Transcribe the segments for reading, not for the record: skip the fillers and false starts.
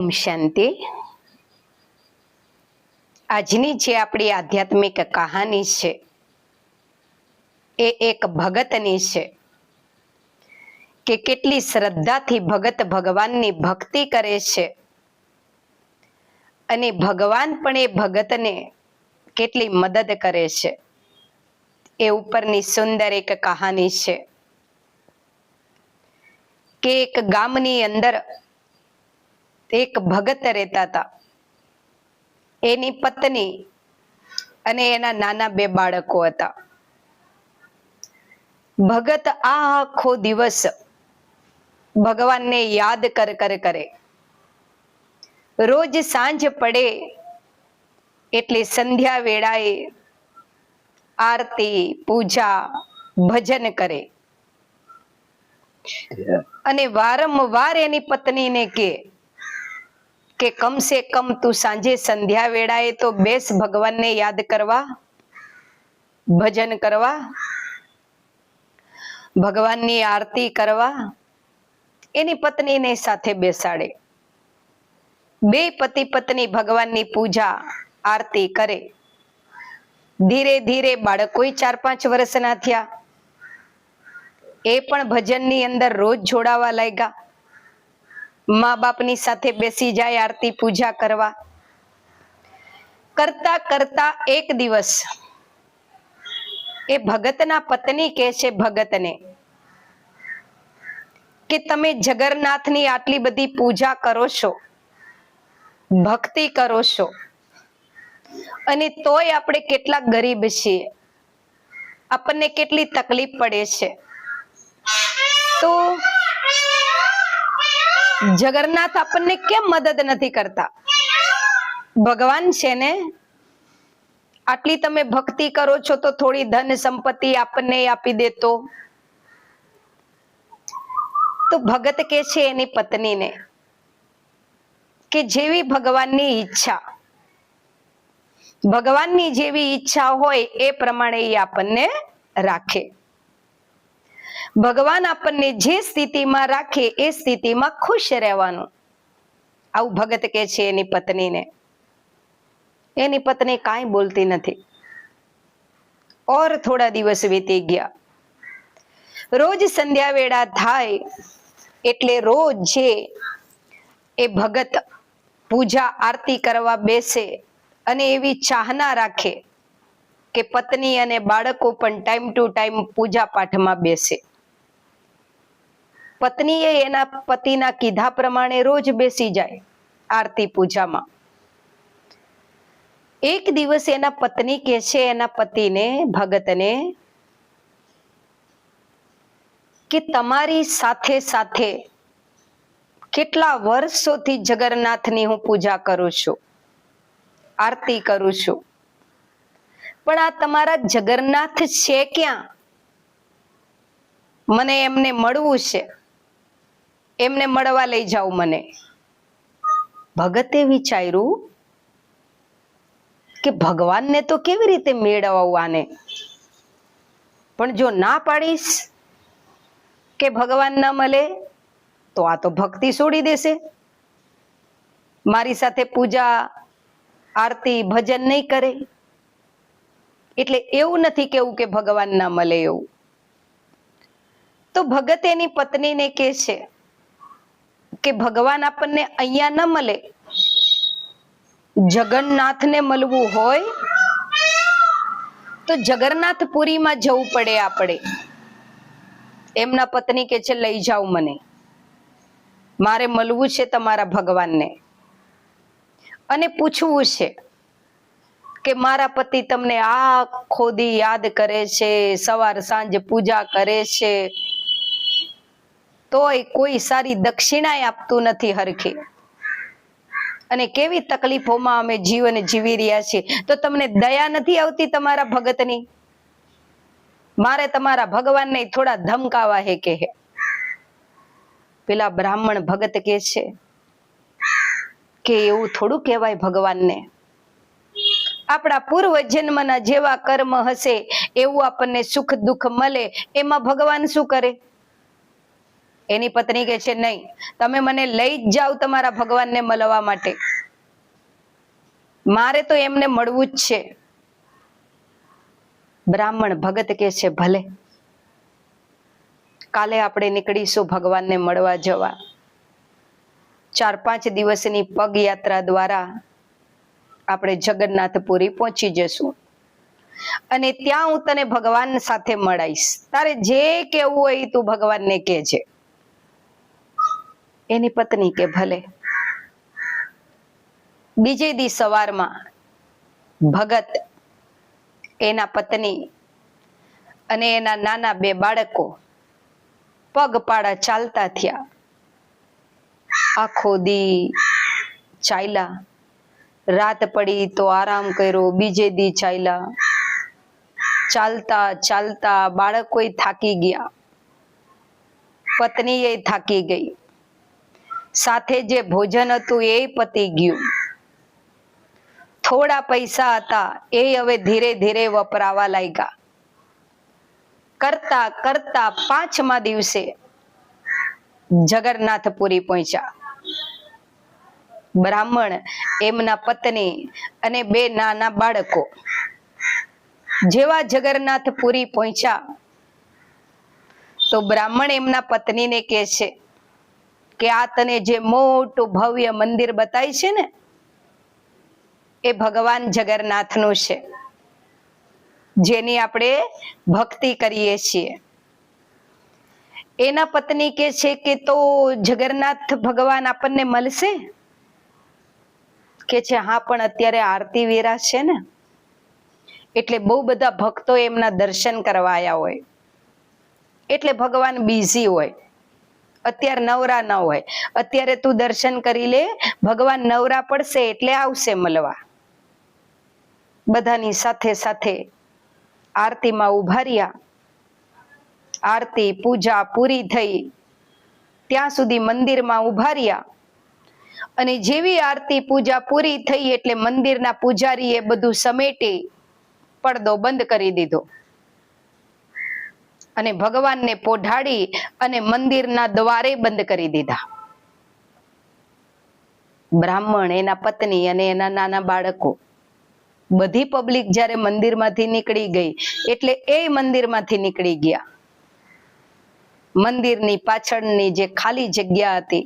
ઓમ શાંતિ। આજની જે આપણી આધ્યાત્મિક કહાની છે એ એક ભગતની છે કે કેટલી શ્રદ્ધાથી ભગત ભગવાનની ભક્તિ કરે છે અને ભગવાન પણ એ ભગતને કેટલી મદદ કરે છે એ ઉપરની સુંદર એક કહાની છે કે એક ગામની અંદર એક ભગત રહેતા હતા। એની પત્ની અને એના નાના બે બાળકો હતા। ભગત આખો દિવસ ભગવાનને યાદ કરે। રોજ સાંજ પડે એટલે સંધ્યા વેળાએ આરતી પૂજા ભજન કરે અને વારંવાર એની પત્નીને કહે કે કમસે કમ તું સાંજે સંધ્યા વેળાએ તો બેસ ભગવાનને યાદ કરવા, ભજન કરવા, ભગવાનની આરતી કરવા। એની પત્નીને સાથે બેસાડે। બે પતિ પત્ની ભગવાનની પૂજા આરતી કરે। ધીરે ધીરે બાળકોય 4-5 વર્ષના થયા। એ પણ ભજનની અંદર રોજ જોડાવા લાગ્યા। મા બાપની સાથે બેસી જાય આરતી પૂજા કરવા। કરતા કરતા એક દિવસ એ ભગતના પત્ની કહે છે ભગતને કે તમે જગન્નાથની આટલી બધી પૂજા કરો છો, ભક્તિ કરો છો અને તોય આપણે કેટલા ગરીબ છીએ, આપણને કેટલી તકલીફ પડે છે, તો જગન્નાથ આપણને કેમ મદદ નથી કરતા? ભગવાન છે ને, આટલી તમે ભક્તિ કરો છો તો થોડી ધન સંપત્તિ આપણને આપી દેતો। તો ભગત કે છે એની પત્નીને કે જેવી ભગવાનની ઈચ્છા, ભગવાનની જેવી ઈચ્છા હોય એ પ્રમાણે એ આપણને રાખે। ભગવાન આપણને જે સ્થિતિમાં રાખે એ સ્થિતિમાં ખુશ રહેવાનું, આવું ભગત કે છે એની પત્નીને। એની પત્ની કાંઈ બોલતી નથી। ઓર થોડા દિવસ વીતી ગયા। રોજ સંધ્યા વેળા થાય એટલે રોજ જે એ ભગત પૂજા આરતી કરવા બેસે અને એવી ચાહના રાખે કે પત્ની અને બાળકો પણ ટાઈમ ટુ ટાઈમ પૂજા પાઠમાં બેસે। પત્નીએ એના પતિના કીધા પ્રમાણે રોજ બેસી જાય આરતી પૂજામાં। એક દિવસ એના પત્ની કહે છે એના પતિને, ભગતને, કે તમારી સાથે સાથે કેટલા વર્ષોથી જગન્નાથની હું પૂજા કરું છું, આરતી કરું છું, પણ આ તમારા જગન્નાથ છે ક્યાં? મને એમને મળવું છે, એમને મળવા લઈ જાઓ મને। ભગતે વિચાર્યું કે ભગવાનને તો કેવી રીતે મેળવવું આને, પણ જો ના પાડીશ કે ભગવાન ન મળે તો આ તો ભક્તિ છોડી દેશે, મારી સાથે પૂજા આરતી ભજન નહીં કરે। એટલે એવું નથી કેવું કે ભગવાન ના મળે એવું। તો ભગત એની પત્નીને કહે છે કે ભગવાન આપણને અહીંયા ન મળે, જગન્નાથને મળવું હોય તો જગન્નાથપુરીમાં જવું પડે આપણે। એમના પત્ની કે છે લઈ જાઓ મને, મારે મળવું છે તમારા ભગવાનને અને પૂછવું છે કે મારા પતિ તમને આખો દી યાદ કરે છે, સવાર સાંજ પૂજા કરે છે, તોય કોઈ સારી દક્ષિણા આપતું નથી હરખી, અને કેવી તકલીફોમાં અમે જીવન જીવી રહ્યા છીએ, તો તમને દયા નથી આવતી તમારા ભગતની? મારે તમારા ભગવાનને થોડા ધમકાવા હે કે હે। પેલા બ્રાહ્મણ ભગત કે છે કે એવું થોડું કહેવાય ભગવાનને, આપણા પૂર્વ જન્મના જેવા કર્મ હશે એવું આપણને સુખ દુઃખ મળે, એમાં ભગવાન શું કરે? એની પત્ની કહે છે નહીં, તમે મને લઈ જ જાઓ તમારા ભગવાનને મળવા માટે, મારે તો એમને મળવું જ છે. બ્રાહ્મણ ભગત કહે છે ભલે, કાલે આપણે નીકળીશું ભગવાનને મળવા જવા. 4-5 દિવસની પગયાત્રા દ્વારા આપણે જગન્નાથપુરી પહોંચી જશું અને ત્યાં હું તને ભગવાન સાથે મળાઈશ. તારે જે કેવું હોય તું ભગવાનને કહેજે. એની પત્ની કે ભલે. બીજે દી સવારમાં ભગત, એના પત્ની અને એના નાના 2 બાળકો પગપાળા ચાલતા થયા. આખો દી ચાલ્યા, રાત પડી તો આરામ કર્યો, બીજે દી ચાલ્યા. ચાલતા ચાલતા બાળકોય થાકી ગયા, પત્નીએ થાકી ગઈ, સાથે જે ભોજન હતું એ પતી ગયું. થોડા પૈસા હતા એ હવે ધીરે ધીરે વપરાવા લાગ્યા. કરતા કરતા 5મા દિવસે જગન્નાથપુરી પહોંચ્યા. બ્રાહ્મણ, એમના પત્ની અને 2 નાના બાળકો જેવા જગન્નાથપુરી પહોંચ્યા તો બ્રાહ્મણ એમના પત્નીને કહે છે કે આ તને જે મોટું ભવ્ય મંદિર બતાય છે ને, એ ભગવાન જગન્નાથનું છે, જેની આપણે ભક્તિ કરીએ છીએ. એના પત્ની કહે છે કે તો જગન્નાથ ભગવાન આપણને મળશે? કે છે હા, પણ અત્યારે આરતી વેરા છે ને, એટલે બહુ બધા ભક્તો એમના દર્શન કરવા આવ્યા હોય, એટલે ભગવાન બિઝી હોય, અત્યારે નવરા ન હોય. અત્યારે તું દર્શન કરી લે, ભગવાન નવરા પડશે એટલે આવશે મળવા. બધાની સાથે સાથે આરતીમાં ઉભા રહ્યા. આરતી પૂજા પૂરી થઈ ત્યાં સુધી મંદિરમાં ઉભા રહ્યા અને જેવી આરતી પૂજા પૂરી થઈ એટલે મંદિરના પૂજારીએ બધું સમેટી પડદો બંધ કરી દીધો અને ભગવાનને પોઢાડી અને મંદિરના દ્વારે બંધ કરી દીધા. બ્રાહ્મણ, એના પત્ની અને એના નાના બાળકો, બધી પબ્લિક જ્યારે મંદિરમાંથી નીકળી ગઈ એટલે એ મંદિરમાંથી નીકળી ગયા. મંદિરની પાછળની જે ખાલી જગ્યા હતી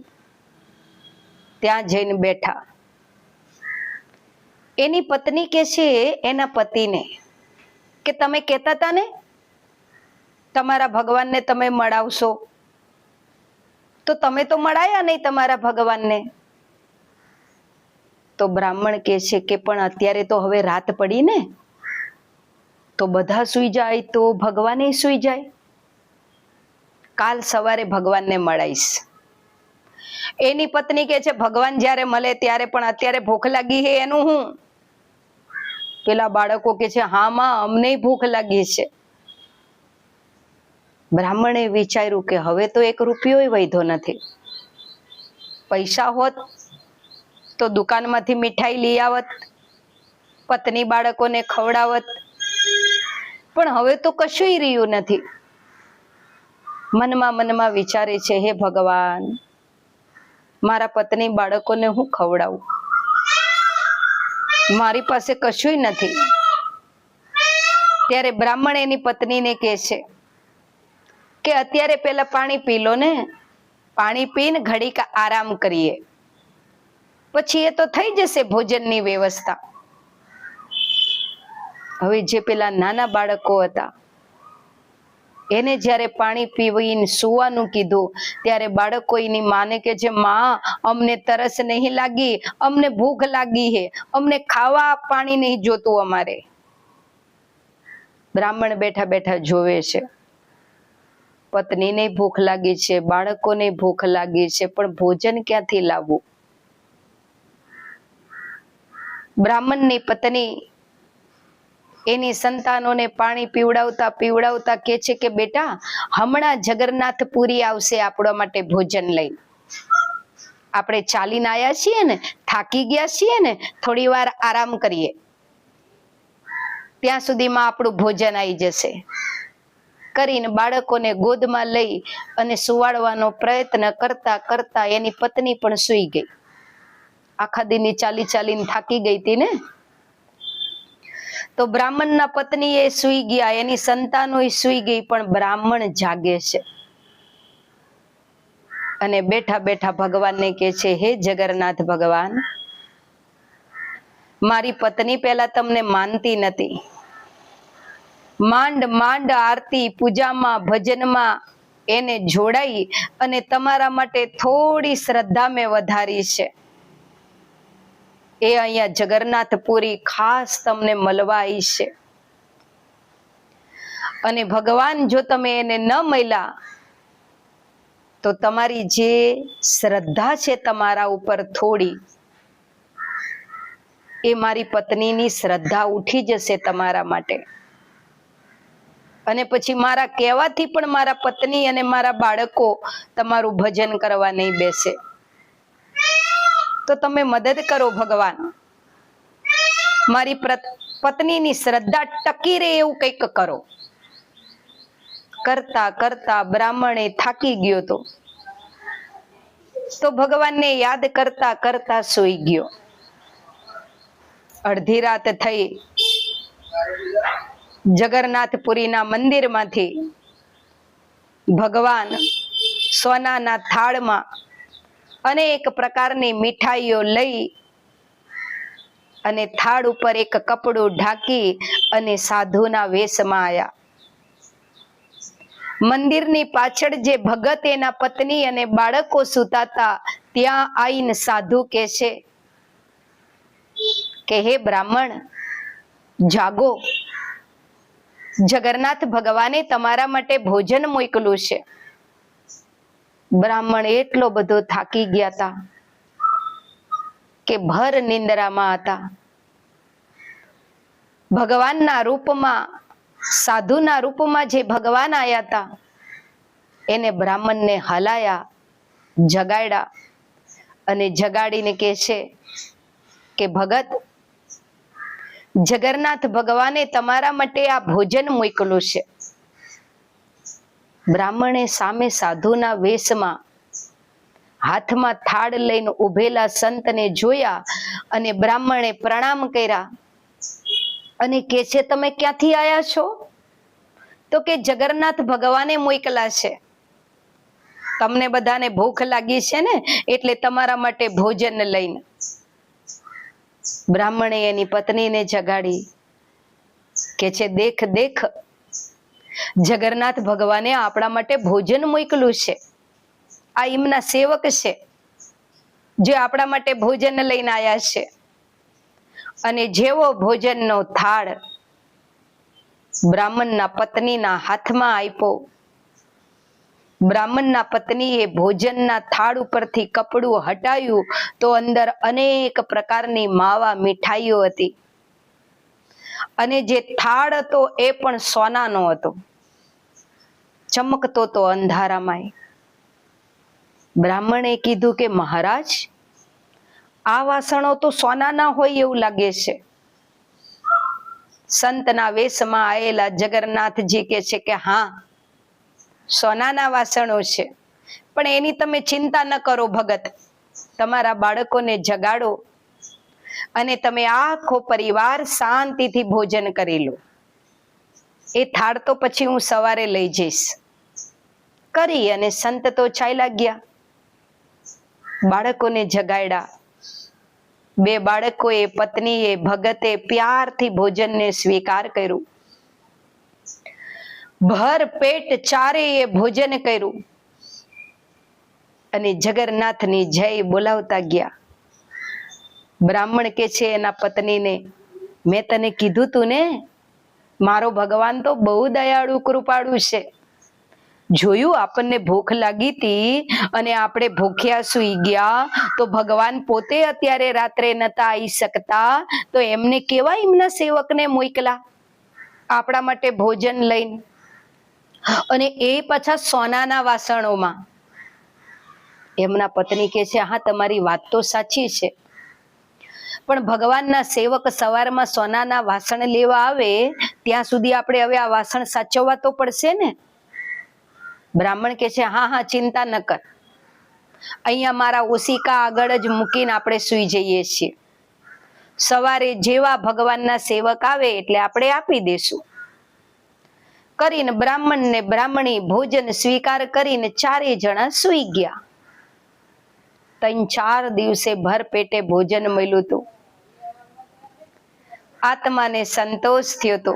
ત્યાં જઈને બેઠા. એની પત્ની કહે છે એના પતિને કે તમે કહેતા હતા ને તમારા ભગવાનને તમે મળાવશો, તો તમે તો મળાયા નહીં તમારા ભગવાનને. તો બ્રાહ્મણ કહે છે કે પણ અત્યારે તો હવે રાત પડી ને, તો બધા સૂઈ જાય તો ભગવાને સૂઈ જાય. કાલ સવારે ભગવાનને મળાઈશ. એની પત્ની કહે છે ભગવાન જ્યારે મળે ત્યારે, પણ અત્યારે ભૂખ લાગી છે એનું હું? પેલા બાળકો કહે છે હા માં, અમને ભૂખ લાગી છે. બ્રાહ્મણે વિચાર્યું કે હવે તો 1 રૂપિયો વધ્યો નથી. પૈસા હોત તો દુકાનમાંથી મીઠાઈ લઈ આવત, પત્ની બાળકોને ખવડાવત, પણ હવે તો કશુંય રહ્યું નથી. મનમાં વિચારે છે હે ભગવાન, મારા પત્ની બાળકોને હું ખવડાવું? મારી પાસે કશુંય નથી. ત્યારે બ્રાહ્મણ એની પત્નીને કહે છે કે અત્યારે પેલા પાણી પી લો ને, પાણી પીને ઘડીક આરામ કરીએ, પછી એ તો થઈ જશે ભોજનની વ્યવસ્થા. હવે જે પેલા નાના બાળકો હતા એને જ્યારે પાણી પીવીને સુવાનું કીધું ત્યારે બાળકો એની માને કે છે માં, અમને તરસ નહીં લાગી, અમને ભૂખ લાગી છે, અમને ખાવા પાણી નહીં જોતું અમારે. બ્રાહ્મણ બેઠા બેઠા જોવે છે, પત્નીને ભૂખ લાગી છે, બાળકોને ભૂખ લાગી છે, પણ ભોજન ક્યાંથી લાવવું? બ્રાહ્મણની પત્ની એની સંતાનોને પાણી પીવડાવતા પીવડાવતા કહે છે કે બેટા, હમણાં જગન્નાથપુરી આવશે આપણા માટે ભોજન લઈ. આપણે ચાલીને આવ્યા છીએ ને, થાકી ગયા છીએ ને, થોડી વાર આરામ કરીએ, ત્યાં સુધીમાં આપણું ભોજન આવી જશે. કરીને બાળકોને ગોદમાં લઈ અને સુવાડવાનો પ્રયત્ન કરતા કરતા એની પત્ની પણ સૂઈ ગઈ. આખા દીની ચાલી ચાલીને થાકી ગઈ હતી ને. તો બ્રાહ્મણના પત્ની એ સૂઈ ગયા, એની સંતાનો સૂઈ ગઈ, પણ બ્રાહ્મણ જાગે છે અને બેઠા બેઠા ભગવાનને કહે છે, હે જગન્નાથ ભગવાન, મારી પત્ની પહેલા તમને માનતી નથી, માંડ માંડ આરતી પૂજામાં ભજનમાં એને જોડાઈ અને તમારા માટે થોડી શ્રદ્ધા મેં વધારી છે. એ અહીંયા જગન્નાથપુરી ખાસ તમને મળવા આવી છે. અને ભગવાન જો તમે એને ન મળ્યા તો તમારી જે શ્રદ્ધા છે તમારા ઉપર થોડી, એ મારી પત્નીની શ્રદ્ધા ઉઠી જશે તમારા માટે. અને પછી મારા કહેવાથી પણ મારા પત્ની અને મારા બાળકો તમારું ભજન કરવા નહીં બેસે. તો તમે મદદ કરો ભગવાન, મારી પત્નીની શ્રદ્ધા ટકી રહે એવું કંઈક કરો. કરતા કરતા બ્રાહ્મણે થાકી ગયો તો ભગવાનને યાદ કરતા કરતા સૂઈ ગયો. અડધી રાત થઈ. જગન્નાથપુરીના મંદિરમાંથી ભગવાન સોનાના થાળમાં અનેક પ્રકારની મીઠાઈઓ લઈ અને થાળ ઉપર એક કપડું ઢાંકી અને સાધુના વેશમાં આવ્યા. મંદિરની પાછળ જે ભગત એના પત્ની અને બાળકો સૂતાતા ત્યાં આવીને સાધુ કહે છે કે હે બ્રાહ્મણ, જાગો, જગન્નાથ ભગવાને તમારા માટે ભોજન મોકલું છે. બ્રાહ્મણ એટલો બધો થાકી ગયા હતા કે ભર નિંદ્રામાં હતા. ભગવાનના રૂપમાં, સાધુના રૂપમાં જે ભગવાન આવ્યા હતા એને બ્રાહ્મણને હલાયા, જગાડ્યા અને જગાડીને કહે છે કે ભગત, જગન્નાથ ભગવાને તમારા માટે આ ભોજન મોકલું છે. બ્રાહ્મણે સામે સાધુના વેશમાં હાથમાં થાળ લઈને ઉભેલા સંતને જોયા અને બ્રાહ્મણે પ્રણામ કર્યા અને કહે છે, તમે ક્યાંથી આવ્યા છો? તો કે જગન્નાથ ભગવાને મોકલા છે, તમને બધાને ભૂખ લાગી છે ને એટલે તમારા માટે ભોજન લઈને. બ્રાહ્મણે એની પત્નીને જગાડી, કે છે દેખ દેખ, જગન્નાથ ભગવાને આપણા માટે ભોજન મોકલું છે. આ એમના સેવક છે જે આપણા માટે ભોજન લઈને આવ્યા છે. અને જેવો ભોજનનો થાળ બ્રાહ્મણના પત્નીના હાથમાં આપ્યો, બ્રાહ્મણના પત્નીએ ભોજનના થાળ ઉપરથી કપડું હટાવ્યું તો અંદર અનેક પ્રકારની માવા મીઠાઈઓ હતી. અને જે થાળ હતો એ પણ સોનાનો હતો, ચમકતો તો અંધારામાં. બ્રાહ્મણે કીધું કે મહારાજ, આ વાસણો તો સોનાના હોય એવું લાગે છે. સંતના વેશમાં આવેલા જગન્નાથજી કહે છે કે હા, સોનાના વાસણો છે, પણ એની તમે ચિંતા ન કરો ભગત, તમારા બાળકોને જગાડો અને તમે આખો પરિવાર શાંતિથી ભોજન કરી લો. એ થાળ તો પછી હું સવારે લઈ જઈશ. કરી અને સંત તો ચાલ્યા ગયા. બાળકોને જગાડ્યા. બે બાળકોએ, પત્નીએ, ભગતે પ્યારથી ભોજનને સ્વીકાર કર્યું. ભર પેટ ચારેય ભોજન કર્યું અને જગન્નાથની જય બોલાવતા ગયા. બ્રાહ્મણ કે છે એના પત્નીને, મેં તને કીધું તું ને, મારો ભગવાન તો બહુ દયાળુ કૃપાળુ છે. જોયું, આપણને ભૂખ લાગી હતી અને આપણે ભૂખ્યા સૂઈ ગયા તો ભગવાન પોતે અત્યારે રાત્રે નતા આવી શકતા તો એમને કેવા એમના સેવકને મોકલા આપણા માટે ભોજન લઈને, અને એ પાછા સોનાના વાસણોમાં. એમના પત્ની કહે છે, હા તમારી વાત તો સાચી છે, પણ ભગવાનના સેવક સવારમાં સોનાના વાસણ લેવા આવે ત્યાં સુધી આપણે હવે આ વાસણ સાચવવા તો પડશે ને. બ્રાહ્મણ કે છે હા હા ચિંતા ન કર, અહીંયા મારા ઓશિકા આગળ જ મૂકીને આપણે સુઈ જઈએ છીએ. સવારે જેવા ભગવાનના સેવક આવે એટલે આપણે આપી દેશું. કરીને બ્રાહ્મણ ને બ્રાહ્મણી ભોજન સ્વીકાર કરીને 4 જણા સુઈ ગયા. 3-4 દિવસે ભર પેટે ભોજન મળ્યું હતું. આત્માને સંતોષ થયો તો,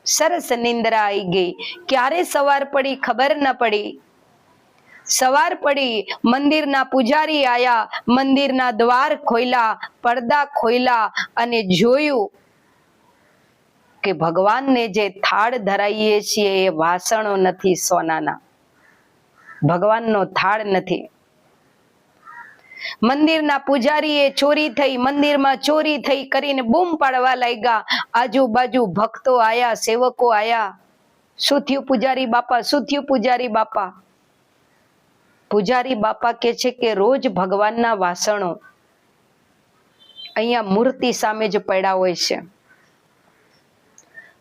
સરસ નિંદ્રા આવી ગઈ. ક્યારે સવાર પડી ખબર ન પડી. સવાર પડી, મંદિરના પૂજારી આયા, મંદિરના દ્વાર ખોલ્યા, પડદા ખોલ્યા અને જોયું કે ભગવાનને જે થાળ ધરાઈએ છીએ એ વાસણો નથી સોનાના, ભગવાનનો થાળ નથી. મંદિરના પૂજારીએ ચોરી થઈ, મંદિરમાં ચોરી થઈ કરીને બૂમ પાડવા લાગ્યા. આજુબાજુ ભક્તો આયા, સેવકો આયા. શું થયું પૂજારી બાપા, શું થયું પૂજારી બાપા? પૂજારી બાપા કે છે કે રોજ ભગવાનના વાસણો અહીંયા મૂર્તિ સામે જ પડ્યા હોય છે,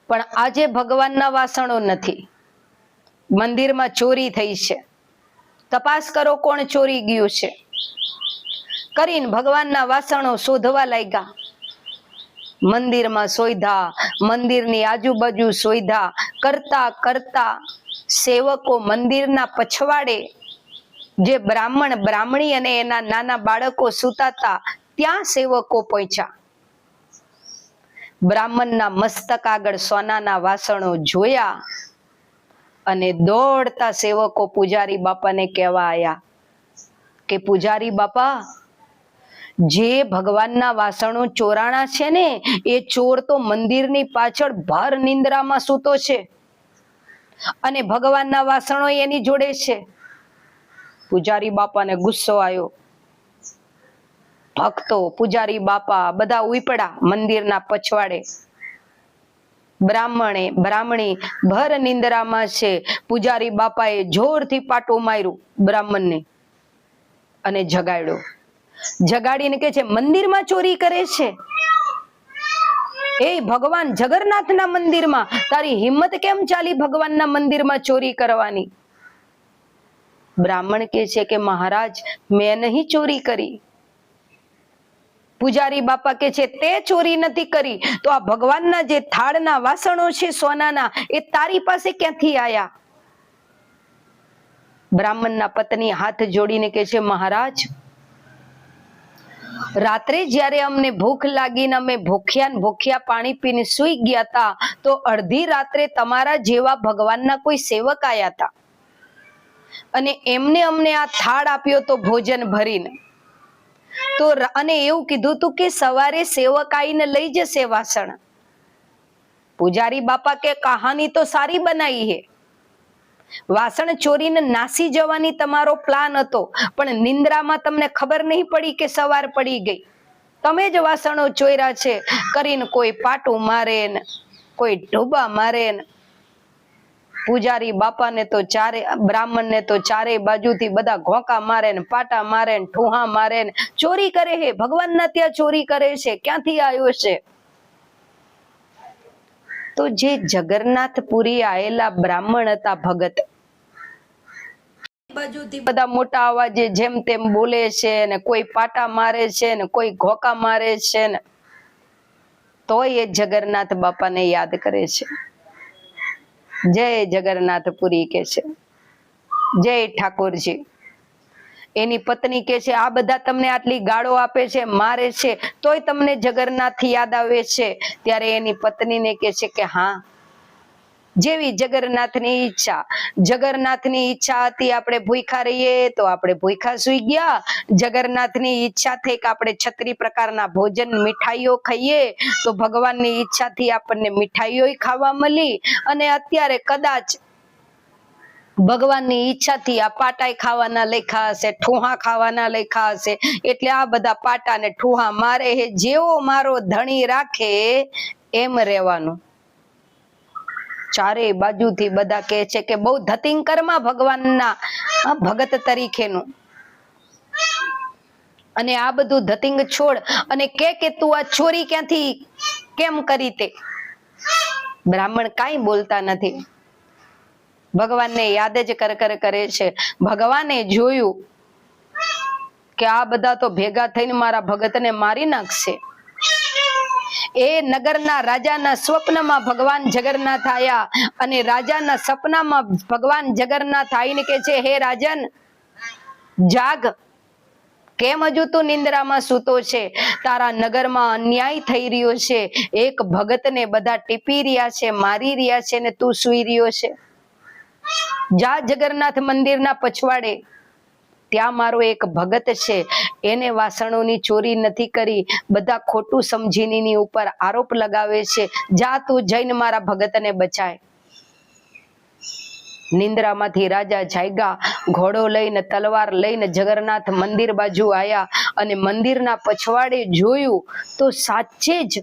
પણ આજે ભગવાનના વાસણો નથી, મંદિરમાં ચોરી થઈ છે. તપાસ કરો કોણ ચોરી ગયું છે. કરીને ભગવાનના વાસણો શોધવા લાગ્યા. મંદિરમાં શોધ્યા, મંદિરની આજુબાજુ શોધ્યા. કરતા કરતા સેવકો મંદિરના પછવાડે જે બ્રાહ્મણ બ્રાહ્મણી અને એના નાના બાળકો સૂતા હતા ત્યાં સેવકો પહોંચ્યા. બ્રાહ્મણના મસ્તક આગળ સોનાના વાસણો જોયા અને દોડતા સેવકો પૂજારી બાપાને કહેવા આયા કે પૂજારી બાપા, જે ભગવાનના વાસણો ચોરાણા છે ને એ ચોર તો મંદિરની પાછળ ભર નિંદ્રામાં સૂતો છે અને ભગવાનના વાસણો એની જોડે છે. પૂજારી બાપાને ગુસ્સો આવ્યો. ભક્તો, પૂજારી બાપા બધા ઉપડ્યા મંદિરના પછવાડે. બ્રાહ્મણી ભર નિંદ્રામાં છે. પૂજારી બાપાએ જોરથી પાટું માર્યું બ્રાહ્મણને અને જગાડ્યો. જગાડીને કે છે મંદિરમાં ચોરી કરે છે? એ ભગવાન જગન્નાથના મંદિરમાં તારી હિંમત કેમ ચાલી ભગવાનના મંદિરમાં ચોરી કરવાની? બ્રાહ્મણ કે છે કે મહારાજ, મેં નહીં ચોરી કરી. પૂજારી બાપા કે છે તે ચોરી નથી કરી તો આ ભગવાનના જે થાળના વાસણો છે સોનાના એ તારી પાસે ક્યાંથી આયા? બ્રાહ્મણના પત્ની હાથ જોડીને કે છે મહારાજ, રાત્રે જ્યારે અમને ભૂખ લાગીને અમે ભૂખ્યા પાણી પીને સૂઈ ગયા હતા તો અડધી રાત્રે તમારા જેવા ભગવાનના કોઈ સેવક આયા હતા અને એમને અમને આ થાળ આપ્યો તો ભોજન ભરીને, તો અને એવું કીધું તું કે સવારે સેવક આવીને લઈ જશે વાસણ. પૂજારી બાપા કે કહાની તો સારી બનાવી હે, વાસણ ચોરીને નાસી જવાની તમારો પ્લાન હતો, પણ નિંદ્રામાં તમને ખબર નહીં પડી કે સવાર પડી ગઈ. તમે જ વાસણો ચોર્યા છે કરીને કોઈ પાટું મારે ને કોઈ ઢોબા મારે ને. પૂજારી બાપાને તો બ્રાહ્મણને તો ચારે બાજુથી બધા ઘોંકા મારે ને પાટા મારે ને ઠુહા મારે ને ચોરી કરે છે. ભગવાનના ત્યાં ચોરી કરે છે, ક્યાંથી આવ્યો છે? તો જે જગન્નાથપુરી આયેલા બ્રાહ્મણ હતા ભગત, બાજુથી બધા મોટા અવાજે જેમ તેમ બોલે છે ને કોઈ પાટા મારે છે ને કોઈ ઘોકા મારે છે ને તોય એ જગન્નાથ બાપાને યાદ કરે છે. જય જગન્નાથપુરી કે છે, જય ઠાકોરજી. એની પત્ની કે છે આ બધા તમને આટલી ગાળો આપે છે, મારે છે, તોય તમને જગન્નાથ યાદ આવે છે? ત્યારે એની પત્નીને કે છે કે હા, જેવી જગન્નાથની ઈચ્છા. જગન્નાથની ઈચ્છા હતી આપણે ભૂખ્યા રહીએ તો આપણે ભૂખ્યા સુઈ ગયા. જગન્નાથની ઈચ્છા થઈ કે આપણે 36 પ્રકારના ભોજન મીઠાઈઓ ખાઈએ તો ભગવાનની ઈચ્છાથી આપણને મીઠાઈઓ ખાવા મળી. અને અત્યારે કદાચ ભગવાનની ઈચ્છાથી આ પાટા ખાવાના લખ્યા હશે, ઠુહા ખાવાના લખ્યા હશે, એટલે આ બધા પાટા ને ઠુહા મારે હે. જેવો મારો ધણી રાખે એમ રહેવાનું. ચારે બાજુથી બધા કહે છે કે બહુ ધતિંકરમાં ભગવાનના ભગત તરીકેનું. અને આ બધું ધતિંગ છોડ અને કે તું આ ચોરી ક્યાંથી કેમ કરી તે? બ્રાહ્મણ કાંઈ બોલતા નથી, ભગવાનને યાદ જ કરે છે. ભગવાને જોયું કે આ બધા તો ભેગા થઈને મારા ભગતને મારી નાખશે. એ નગરના રાજાના સ્વપ્નમાં ભગવાન જગન્નાથ આયા અને રાજાના સપનામાં ભગવાન જગન્નાથ આવીને કે છે, હે રાજન જાગ, કેમ હજુ તું નિંદ્રામાં સૂતો છે? તારા નગરમાં અન્યાય થઈ રહ્યો છે, એક ભગતને બધા ટીપી રહ્યા છે, મારી રહ્યા છે ને તું સૂઈ રહ્યો છે. જા જગન્નાથ મંદિરના પછવાડે, ત્યાં મારો એક ભગત છે, એને વાસણોની ચોરી નથી કરી, બધા ખોટું સમજીને એની ઉપર આરોપ લગાવે છે. જા તું જઈને મારા ભગતને બચાય. નિંદ્રામાંથી રાજા જાગ્યા, ઘોડો લઈને તલવાર લઈને જગન્નાથ મંદિર બાજુ આયા અને મંદિરના પછવાડે જોયું તો સાચે જ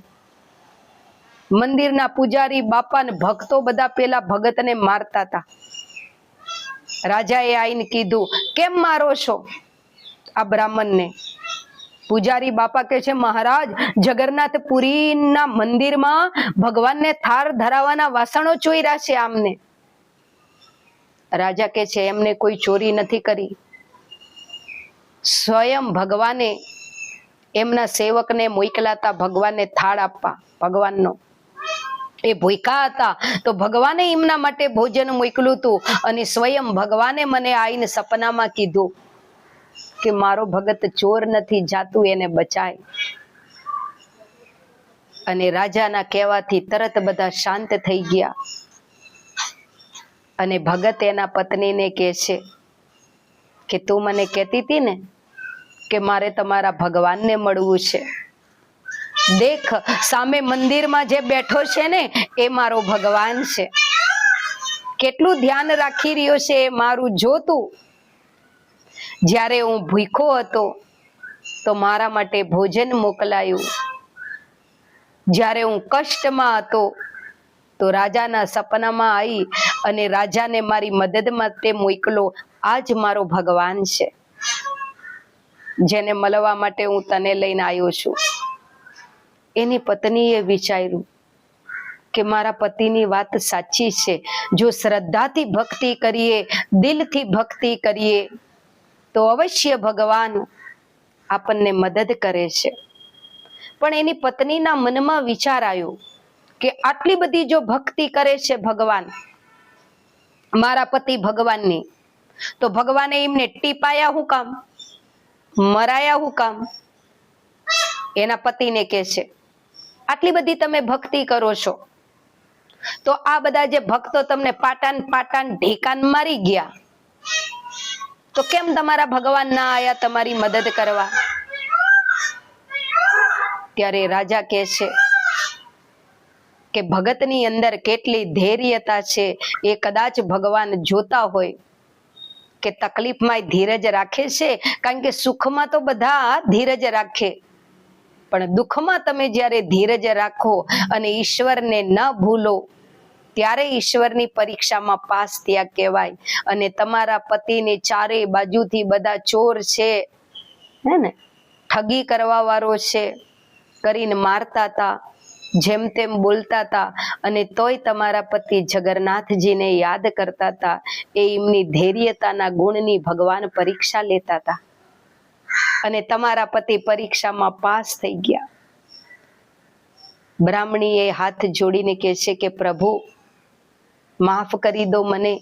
મંદિરના પૂજારી બાપા ને ભક્તો બધા પેલા ભગતને મારતા હતા. રાજાએ આવીને કીધું, કેમ મારો છો આ બ્રાહ્મણને? પૂજારી બાપા કહે છે, મહારાજ જગન્નાથપુરીના મંદિરમાં ભગવાનને થાળ ધરાવવાના વાસણો ચોર્યા છે આમને. રાજા કહે છે, એમને કોઈ ચોરી નથી કરી, સ્વયં ભગવાને એમના સેવકને મોકલ્યા હતા ભગવાનને થાળ આપવા. ભગવાનનો એ ભૂખ્યા હતા તો ભગવાને એમના માટે ભોજન મોકલ્યું હતું અને સ્વયં ભગવાને મને આવીને સપનામાં કીધું કે મારો ભગત ચોર નથી, જાતું એને બચાય. અને રાજાના કહેવાથી તરત બધા શાંત થઈ ગયા. અને ભગત એના પત્નીને કહે છે કે તું મને કહેતી હતી ને કે મારે તમારા ભગવાનને મળવું છે, દેખ સામે મંદિરમાં જે બેઠો છે ને એ મારો ભગવાન છે, કેટલું ધ્યાન રાખી રહ્યો છે એ મારું જોતું. જ્યારે હું ભૂખો હતો તો મારા માટે ભોજન મોકલાયું, જ્યારે હું કષ્ટમાં હતો તો રાજાના સપનામાં આવી અને રાજાને મારી મદદ માટે મોકલો. આ જ મારો ભગવાન છે, જેને મળવા માટે હું તને લઈને આવ્યો છું. એની પત્નીએ વિચાર્યું કે મારા પતિની વાત સાચી છે, જો શ્રદ્ધાથી ભક્તિ કરીએ, દિલથી ભક્તિ કરીએ તો અવશ્ય ભગવાન આપણને મદદ કરે છે. પણ એની પત્નીના મનમાં વિચાર આવ્યો કે આટલી બધી જો ભક્તિ કરે છે ભગવાન, મારા પતિ ભગવાનની, તો ભગવાને એમને ટીપાયા હું કામ, મરાયા હું કામ? એના પતિને કહે છે, આટલી બધી તમે ભક્તિ કરો છો તો આ બધા જે ભક્તો તમને પાટાન ઢેકાન મારી ગયા, તો કેમ તમારા ભગવાન ના આયા તમારી મદદ કરવા? ત્યારે રાજા કહે છે કે ભગતની અંદર કેટલી ધૈર્યતા છે એ કદાચ ભગવાન જોતા હોય કે તકલીફમાં ધીરજ રાખે છે, કારણ કે સુખમાં તો બધા ધીરજ રાખે, પણ દુઃખમાં તમે જ્યારે ધીરજ રાખો અને ઈશ્વરને ન ભૂલો ત્યારે ઈશ્વરની પરીક્ષામાં પાસ થયા કહેવાય. અને તમારા પતિને ચારે બાજુથી બધા ચોર છે, હે ને, ઠગી કરવા વાળો છે, કરીને મારતા હતા, જેમ તેમ બોલતા હતા, અને તોય તમારા પતિ જગન્નાથજીને યાદ કરતા હતા. એ એમની ધૈર્યતાના ગુણની ભગવાન પરીક્ષા લેતા હતા અને તમારા પતિ પરીક્ષામાં પાસ થઈ ગયા. બ્રાહ્મણીએ હાથ જોડીને કહે છે કે પ્રભુ માફ કરી દો મને,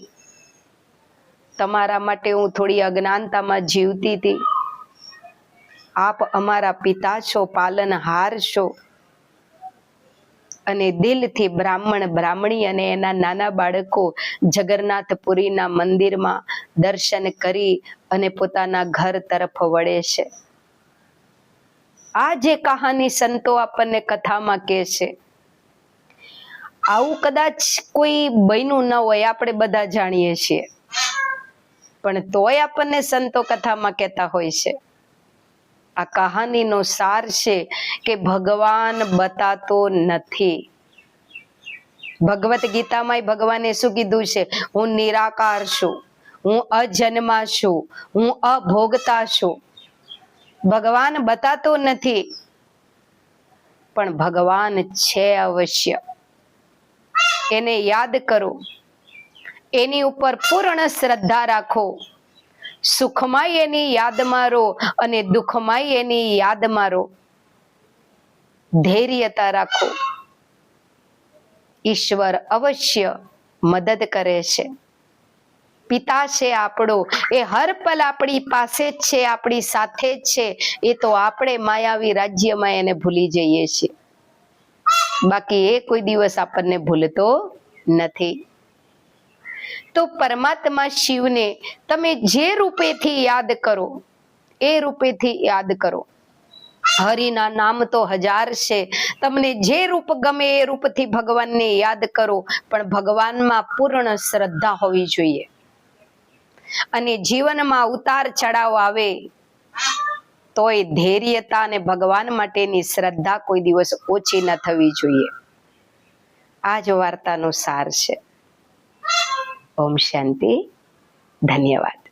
તમારા માટે હું થોડી અજ્ઞાનતામાં જીવતી હતી, આપ અમારા પિતા છો, પાલનહાર છો. અને દિલથી બ્રાહ્મણ બ્રાહ્મણી અને એના નાના બાળકો જગન્નાથપુરીના મંદિરમાં દર્શન કરી અને પોતાના ઘર તરફ વળે છે. આ જે કહાની સંતો આપણને કથામાં કહે છે, આવું કદાચ કોઈ બન્યું ન હોય, આપણે બધા જાણીએ છીએ, પણ તોય આપણને સંતો કથામાં કહેતા હોય છે. આ કહાનીનો સાર છે કે ભગવાન બતાતો નથી. ભગવત ગીતામાં ભગવાને શું કીધું છે? હું નિરાકાર છું, હું અજન્મા છું, હું અભોગતા છું. ભગવાન બતાતો નથી, પણ ભગવાન છે અવશ્ય. એને યાદ કરો, એની ઉપર પૂર્ણ શ્રદ્ધા રાખો. સુખમાંય એની યાદમાં રહો અને દુઃખમાંય એની યાદમાં રહો. ધૈર્યતા રાખો. ઈશ્વર અવશ્ય મદદ કરે છે. પિતા છે આપણો, એ હર પલ આપણી પાસે જ છે, આપણી સાથે જ છે. એ તો આપણે માયાવી રાજ્યમાં એને ભૂલી જઈએ છીએ, બાકી એ કોઈ દિવસ આપણને ભૂલતો નથી. તો પરમાત્મા શિવને તમે જે રૂપેથી યાદ કરો, એ રૂપેથી યાદ કરો. હરિના નામ તો 1000 છે, તમને જે રૂપ ગમે એ રૂપથી ભગવાનને યાદ કરો, પણ ભગવાનમાં પૂર્ણ શ્રદ્ધા હોવી જોઈએ. અને જીવનમાં ઉતાર ચડાવ આવે તોય ધૈર્યતા અને ભગવાન માટેની શ્રદ્ધા કોઈ દિવસ ઓછી ન થવી જોઈએ. આ જ વાર્તાનો સાર છે. ઓમ શાંતિ. ધન્યવાદ.